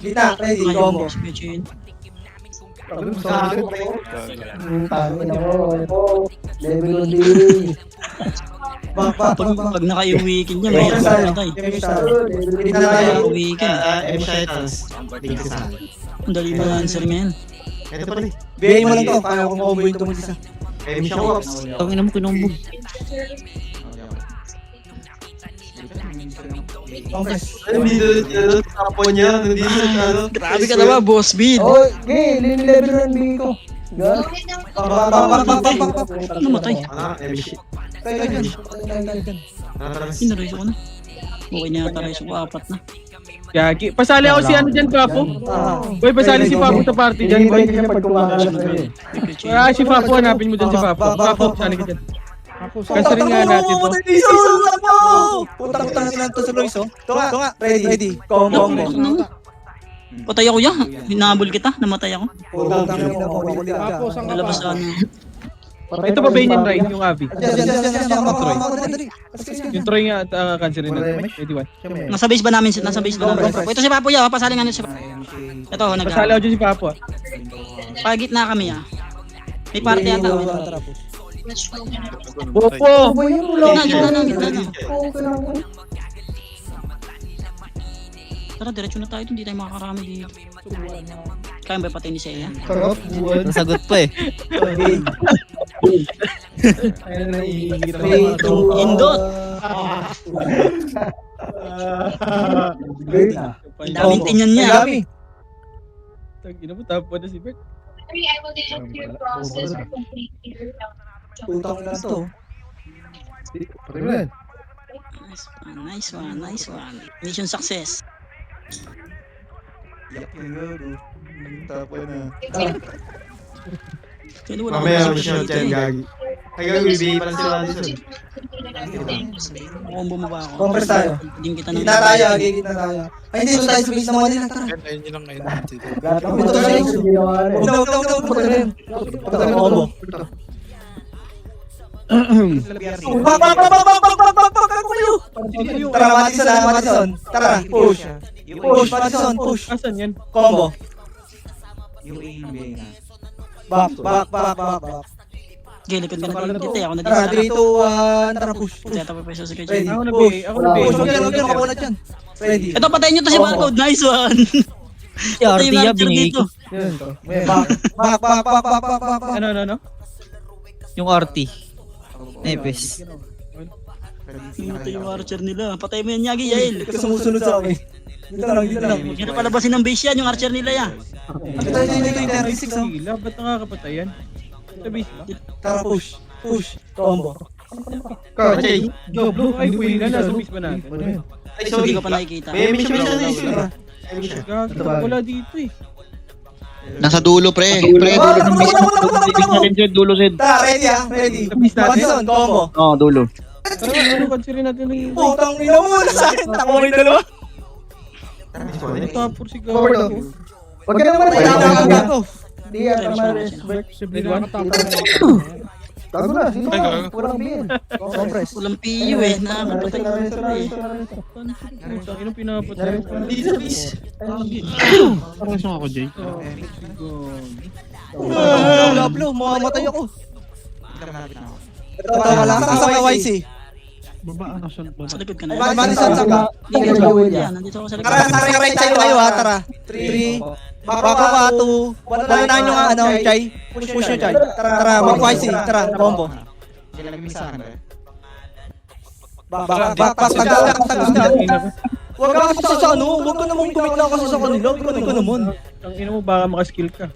Gita, ready, combo.
Tangin ako. Level 1
Back.
Pag naka-weekend niya, may hirap matay.
Gita tayo.
Weekend.
M-Shitans. Tingin sa akin.
Ang dali mo answer ngayon.
Ito pa rin.
Bigay mo lang to. Kaya kong combo yung tumag isa.
M siya ko.
Tangin na mo kinumbog.
Compress.
Nandito sa tapo niya. Nandito sa ano.
Grabe ka naman, boss Bid.
Oh, okay. Level 1 bigay ko.
Namatay.
Tayo dyan.
Inareso ko na. Okay na yata reso ko, 4 na.
Gagi. Pasali ako si ano dyan, Papo. Boy, pasali si Papo sa party dyan, boy. Si Papo, hanapin mo dyan si Papo. Papo, pasali ka dyan. Kasarin nga natin to.
Putang ina to sa Lois, oh. Tunga. Ready. Combo.
Patay ako yan. Hinabol kita, namatay ako.
Putang ina mo.
Nalabas na ano.
Ito ba Banyan Ride, yung Avi?
Dali.
Yung Troy nga at cancerin natin. 81.
Nasa base ba namin? Nasa base ba namin? Ito si Papo ya, pasali nga nito si Papo. Ito,
Pasali ako dyan si Papo.
Pagit na kami ah. May party ata.
Bopo!
Gitna na. Tara, diretso na tayo. Hindi tayo makakarami dito. Kaya ba patay ni Seiya?
Sarap, buwan.
Nasagot pa eh.
Indot! Ang daming tinyan niya.
Tagina mo, tapo na si Bert.
Putang ina to.
Patay mo na yan.
Nice one. Mission success.
Tapo na.
Pero wala
Mamaya
akong
mission
dito
dyan,
eh.
Gagi. Ay, Gagi, bibigay pa lang sila Addison.
Combo mo ba ako?
Compres tayo.
Hindi kita nang
Gitna tayo. Ay, hindi. Doon tayo sa base na Manila. Tara.
Ayun yun lang ngayon.
Ito sa Lois. Huwag. Patay mo combo. Tara, Madison. Tara, push. Madison, push.
Asan yan?
Combo. Back.
Gilipid ka na dito. Ako na
Tara, 3,
dito.
2, 1. Tara, push.
Teta pa peso sa kay
Ready.
Ako na
Push.
Ako na
Push. Huwag yan. Makulat yan. Ready.
Ito, patayin nyo to si Barcode. Nice one.
Si
Ito
RD
yung
ya,
manager
binigay
dito.
ko.
Yan to.
Back.
Ano?
Yung RT. Nepes.
Ito yung archer nila. Patay mo yan, Yagi, Yael.
Sumusunod sa akin. Dito lang.
Hindi na palabasin ng base yan, yung archer nila yan.
Ito yung 36, oh.
Gila, ba't nakakapatay yan? Sabi,
Tara, push. Combo.
Kachay.
Job, ay, pwede na. Nasa base ba natin?
Ay,
Hindi
sorry.
ko pa nakikita.
May mission na issue.
Gagi, wala dito eh.
Nasa dulo, pre. Pre, dulo ng base. Bibig natin dyan, dulo, Sid.
Tara, ready.
Sa base natin?
Madison, combo.
Oo, dulo.
Tara, ano cancerin natin ng
Putang ina mo. Sa akin. Tako mo yung dalawa.
top 4 si
Cover to.
Gago.
Huwag ka naman
Kailangan ko.
Hindi yan, tama respect. Tago na, sino ka? Walang bin. Compress.
Walang PU eh. Nakakapatay ko ito eh.
Sa akin ang pinapatay.
Parang isang ako, Jay.
Blablo, mamamatay ako. Ito, wala sa YC.
Sa likod ka na.
Madison, saka.
Hindi ka gawin yan. Nandito ako sa likod.
Tara, right tayo kayo ha, tara. 3, baka ka 2, wala na yung ano, Chay. Push nyo, Chay. Tara, YC, tara, combo. Back, tagas. Huwag ka kasi sa ano, huwag ka namang kumikla kasi sa kanila, ganun ka naman.
Ang ina mo, baka makaskill ka.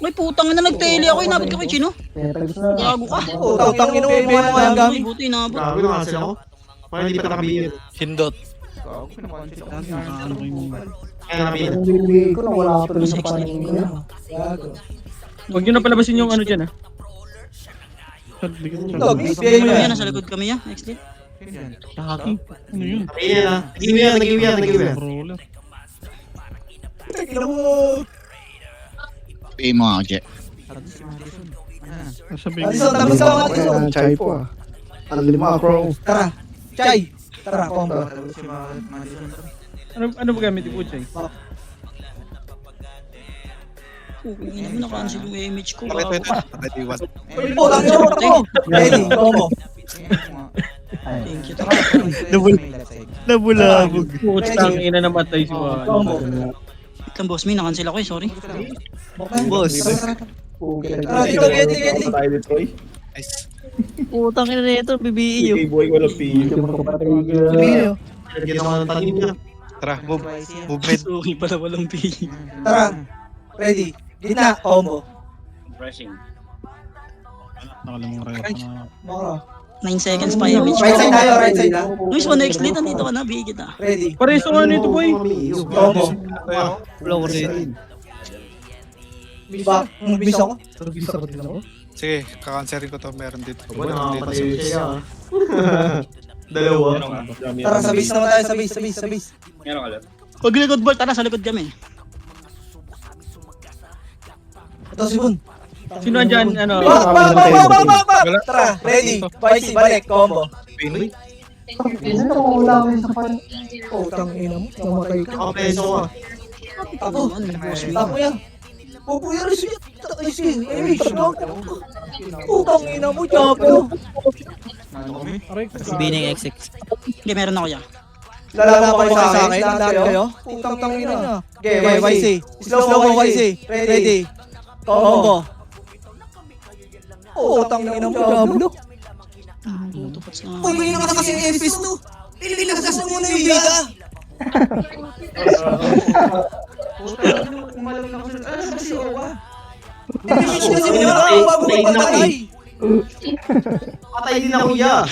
May putang na nag-tele ako. Inabot ka kay Chino. Gago ka.
Utang ino, may mga kayang gamit.
Buti inabot.
Grabe naman sila ako. Parang hindi pa nakabigyan.
Hindot.
Kaya nakabigyan.
Hindi ko na wala ako tuloy sa panin ko.
Huwag nyo na palabasin yung ano dyan ah.
Bigay mo
Yan,
yan.
nasa likod kami ya. Exit.
Nakabigyan na. Nag-iwi yan.
Tignan mo.
Eh, mga Jay.
Madison, tabi sa mga Madison.
Chay po ah. Ang lima crow.
Tara, Chay. Tara, combo.
Ano ba gamit yung Uchay?
Hindi naman naka-cancel yung image ko.
Bakit
Gago
ito?
ka.
Utang ino, ako. Ready, combo.
Thank you.
Nabulabog.
Putang ina namatay si Juan.
Combo.
Ikang boss me, na-cancel ako eh. Sorry.
Boss.
Tara, dito, Getty.
Putang ina na ito, BBE yun.
Lagyan ako ng tanim niya.
Tara, move.
YC.
Movement.
Okay pala walang pay.
Tara. Ready. Gitna. Combo. Moro.
9 seconds pa yung
Right side tayo. Right side na.
Noise mo next lead, nandito ka na, bigay kita.
Ready.
Pares ko ano ito, boy.
Combo.
Flow rin.
Back. Bis ako.
Service ako din ako.
Sige, kakanserin ko to. Meron dito.
Wala, nakapatay siya. Dalawa.
Tara, sa base naman tayo. Sa base.
Pag likod ball, tara sa likod kami.
Ito si Bun.
Sino andyan? Ano?
Back! Tara, ready. YC, balik. Combo.
Ano kung wala kayo sa pan... Oh, tangina mo. Namatay ka.
Ako peso ko.
Tapo yan. Pupuyari siya. Takay eh, stop. Putang ina mo, Diablo.
Si Bining XX.
Hindi, meron ako yan.
Lalaban kayo sa akin. Lahat kayo. Putang ina niya. Okay, YC. Slow mo, YC. Ready. Combo. Putang ina mo, Diablo. Uy, may nakata kasi ng FPS to. Ililagas mo muna yung vida.
Patay din ako ya.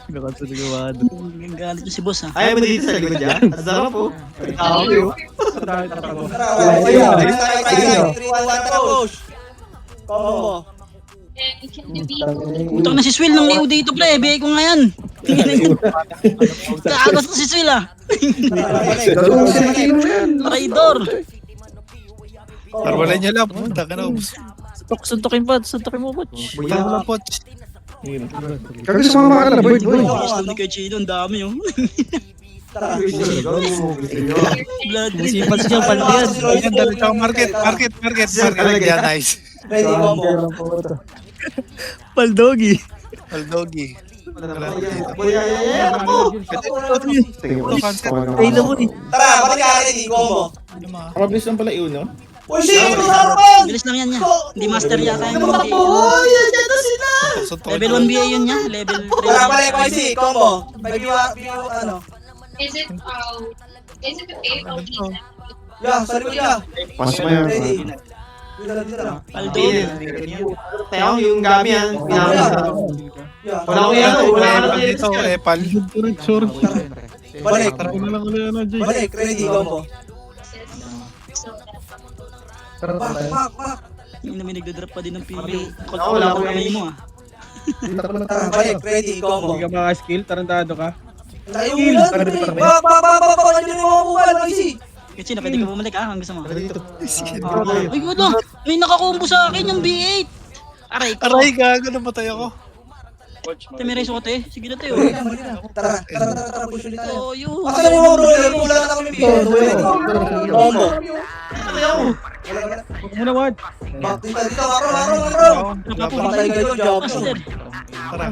Ang galit yung si boss ha.
Ayaw mo dito sa likod niya? Ang sarap po.
Combo.
Utang na si Swill ng liw dito pre, bigay ko nga yan. Kaagos na si Swill ah. Traidor.
Tarwalan niya lang. Punta ka na.
Suntukin mo, Butch.
Buyan mo lang, Poch.
Kaya sumama ka na, boy.
Gusto ni kay Chino, ang dami oh. Blood red.
Musipan siya, paldiyan.
Ayan, dali ka. Market. Yeah, nice.
Ready, combo.
Paldogi.
Aldogi.
Ay, na mo eh.
Tara, balik ka ready, combo.
Probably lang pala yun, no?
Uy, shit! Harapan!
Bilis lang yan niya. Hindi master yata yung BA.
Uy, yan na sila!
Level 1 BA yun niya, level 3.
Tara, balik, YC, combo. Ano?
Is it okay?
Yeah, sorry ko ya.
Pasok mo yan.
Ready.
Paldo.
Tayo, yung gami yan. Wala ko yan. Wala ko yan.
Dito, Epal.
Balik. Balik, ready, combo. Back.
Hindi namin nagdadrop pa din ng PB.
Wala ko yan.
mo ah.
Tara, balik, ready, combo.
Hindi ka maka-skill, tarantado ka.
Naiulan, back. Ano yung mga buwan, YC?
Kasi na pwede ka bumalik ah, ang gusto mo. Ay, good lang. May nakakombo sa akin yung B8. Aray ko.
Aray, gago. Napatay ako.
Ate, may reso ko te. Sige na te.
Tara, push ulit tayo.
Oh, yun.
Asan yung mga brawler? Wala na kami combo.
Huwag mo na, Wad.
Back dito, maro. Patay kayo, job.
Master.
Tara.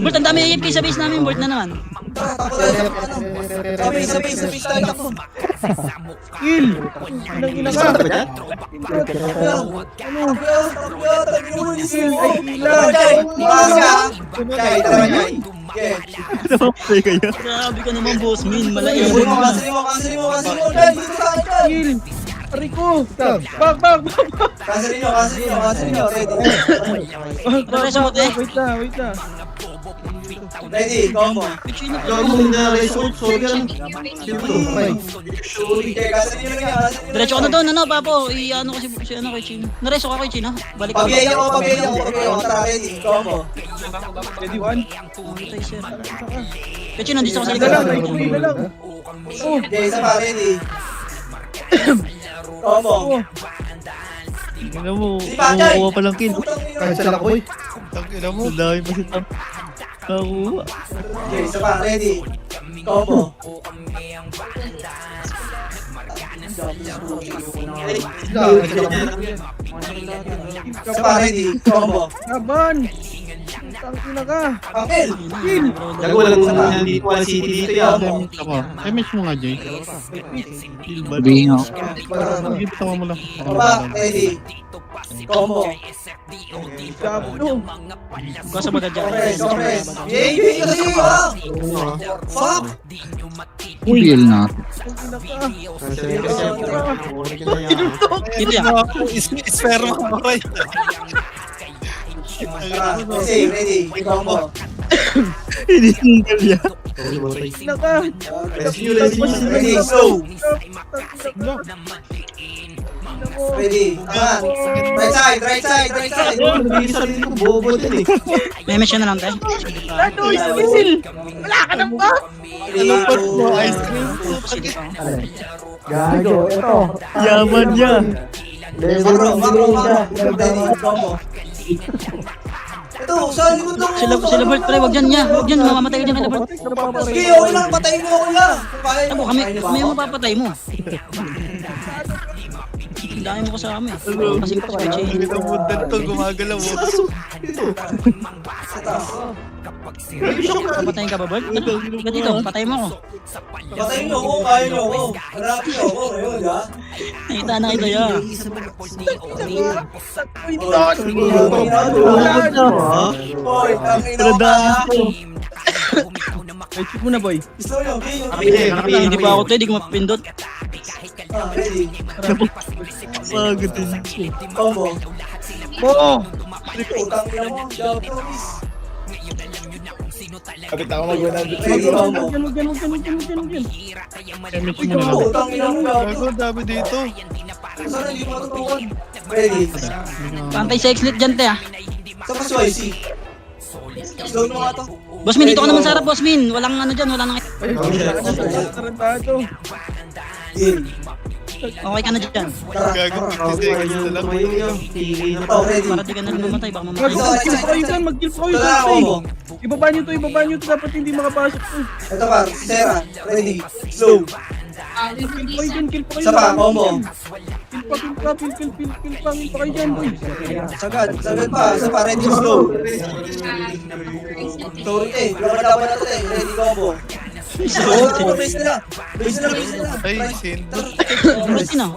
Bert, ang dami AFK sa base namin. Bert na naman.
Tara, takbo tayo sa base. Sa base tayo takbo.
Kill! Anong ina ka?
Grabe ka naman, boss. Min, malain.
Cancel mo.
Kill! Aray ko! Back!
Cancel nyo.
Reso ko te.
Wait na.
Ready, combo.
Gago na resort. Sorry.
Diretso ko na doon, ano, papo. I-ano ko si ano kay Chino. Nareso ka kay Chino. Balik ko.
Pabiyay ako. Tara, ready, combo.
Ready, one.
Tayo, sir. Kay Chino, dito ako sa likod.
Iba lang.
Okay, isa pa, ready. Combo.
Tingnan mo, kumukuha pa lang kill.
Cancel ako, boy.
Tangina mo.
Ang dami pa si Tam. Nakuha.
Okay, isa pa, ready. Combo. Isa pa, ready. Combo.
Laban! Tangina ka!
Angel!
Gago walang nandito ang city dito yan.
MS mo nga, Jay.
Sabihin ako.
Gito mo lang.
Baba, ready. Combo.
Gablo.
Kasi baga dyan.
Yay, kasi fuck!
Real na.
Dito yan.
Sperma mo right.
Kasi, ready. Ikaw mo.
Naka.
Ready, slow. Ready. Right side, right side, right side.
May mesya na lang tayo.
Ano, isil. Wala ka nang ba?
Ice
cream.
Sige pa.
Gago, ito.
Yaman niya.
Macro. Ready, ikaw mo. Ito, saan mo ito?
Sila Bert, pre, wag dyan niya. Wag dyan, mamamatay ka dyan kay Bert.
Sige, okay lang, patayin mo ako lang. Kaya
Tabo, kami yung mapapatay mo. Ang dami mo kasama eh. Kasi ito kay Jay.
Ang bundan to, gumagalaw mo.
Papatayin ka ba, Bert? Ba't dito? Patayin mo ako.
patayin mo ako, kaya niyo ako. Hanapin niyo ako, ayun, ha?
Nakita na kita ya.
Boy, tangin ako ka.
Ay, shoot mo na, boy.
Gusto nyo, game.
Hindi pa ako to, hindi ko mapindot.
Ready.
Pagod din.
Combo.
Oo!
Utang ina mo, promise.
Kapit ako mag-100.
Ready, combo.
Huwag yan.
Utang ina mo,
Gago, ang dami dito.
Sana hindi matutukan. Ready.
Pantay sa X-Lit dyan, te ah.
Sa mas YC. Slow mo nga to.
Bossmin, dito ka naman sa harap, Bossmin. Walang ano dyan, walang...
Tarantado.
Game.
Okay ka na dyan.
Gago, 50 seconds na lang.
Oh, ready.
Para di ka na rin mamatay, baka mamatay.
Mag-kill pa kayo dyan, mag-kill pa kayo
Ito
dyan,
na,
pre.
combo.
Ibaba nyo to, dapat hindi makapasok to.
Ito pa, Sera. Ready. Slow.
Kill pa kayo
Isa pa, combo.
Kill pa kayo dyan, boy.
Sagad pa. Isa pa, ready, slow. Sorry, laban na to, ready, combo. Base na.
Ay, sendo.
Bulat yun ah.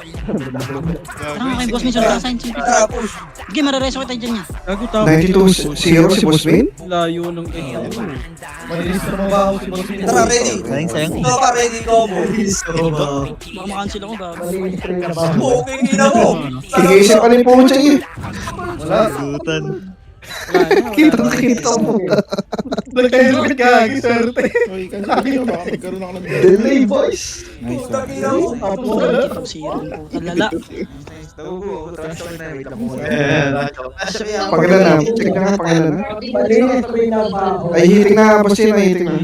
Tara kay Bossmin, sunod ka sign.
Tara, push.
Sige, marareso kita dyan niya.
Gago, tama.
92-0 si Boss Main?
Layo ng X.
Malinis na mga ako si Boss Min.
Tara, ready.
Sayang.
Ito pa, ready, combo.
Baka makancel ako, gago.
Okay, gina mo.
Sige-isip ka rin po siya eh.
Wala.
Kita mo.
Nagka-helmet ka, giserte.
Uy, kasi baka magkaroon ako ng
Delay boys.
Nice.
Putang ina mo.
Ito si ang lala.
Pangilan na. Check na nga, pangilan na. Ay, hitik na. Boss yun, hitik na.